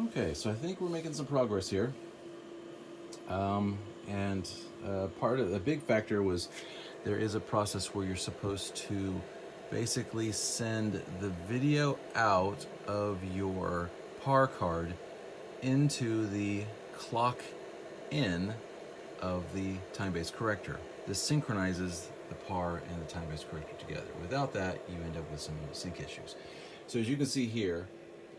Okay, so I think we're making some progress here. And part of the big factor was there is a process where you're supposed to basically send the video out of your PAR card into the clock in of the time-based corrector. This synchronizes the PAR and the time-based corrector together. Without that, you end up with some sync issues. So as you can see here,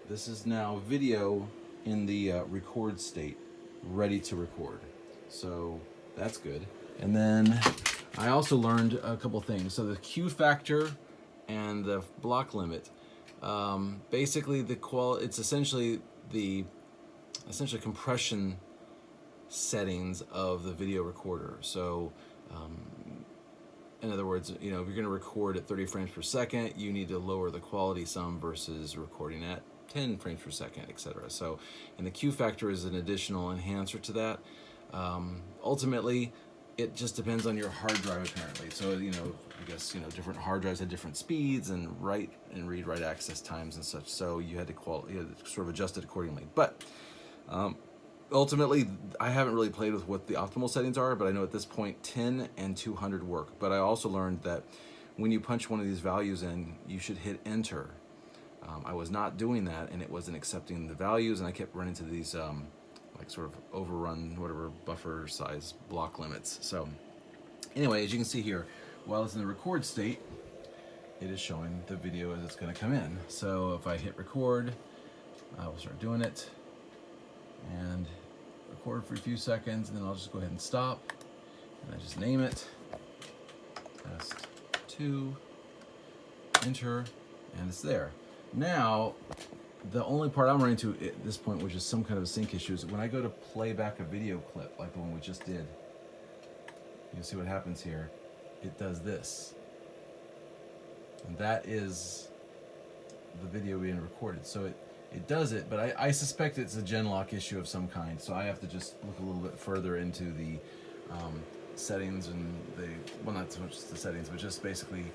this is now video in the record state, ready to record. So that's good. And then I also learned a couple things. So the Q factor and the block limit. Basically, it's essentially the compression settings of the video recorder. So in other words, if you're going to record at 30 frames per second, you need to lower the quality some versus recording at 10 frames per second, etc. So, and the Q factor is an additional enhancer to that. Ultimately, it just depends on your hard drive apparently. So, I guess, different hard drives had different speeds and write and read-write access times and such. So you had to sort of adjust it accordingly. But ultimately, I haven't really played with what the optimal settings are, but I know at this point 10 and 200 work. But I also learned that when you punch one of these values in, you should hit enter. I was not doing that, and it wasn't accepting the values, and I kept running into these like sort of overrun, whatever, buffer size block limits. So anyway, as you can see here, while it's in the record state, it is showing the video as it's going to come in. So if I hit record, I will start doing it and record for a few seconds, and then I'll just go ahead and stop, and I just name it test 2, enter, and it's there. Now the only part I'm running into at this point, which is some kind of a sync issue, is when I go to play back a video clip like the one we just did. You'll see what happens here. It does this, and that is the video being recorded. So it does it, but I suspect it's a Genlock issue of some kind. So I have to just look a little bit further into the settings and not so much the settings, but just basically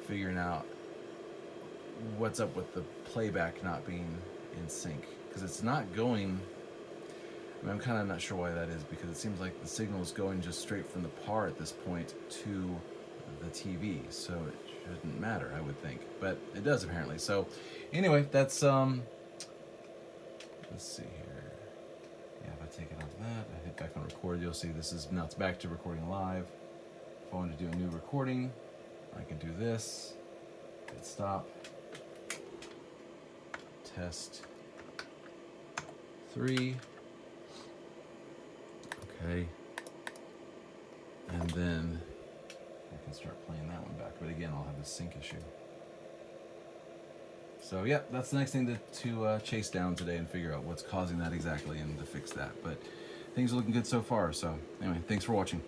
figuring out what's up with the playback not being in sync, because it's not going. I'm kind of not sure why that is, because it seems like the signal is going just straight from the PAR at this point to the TV, so it shouldn't matter, I would think, but it does apparently. So anyway, that's let's see here. Yeah, if I take it off that, I hit back on record, you'll see now it's back to recording live. If I want to do a new recording, I can do this, hit stop, test 3, okay, and then I can start playing that one back, but again, I'll have this sync issue. So yeah, that's the next thing to chase down today and figure out what's causing that exactly and to fix that. But things are looking good so far. So anyway, thanks for watching.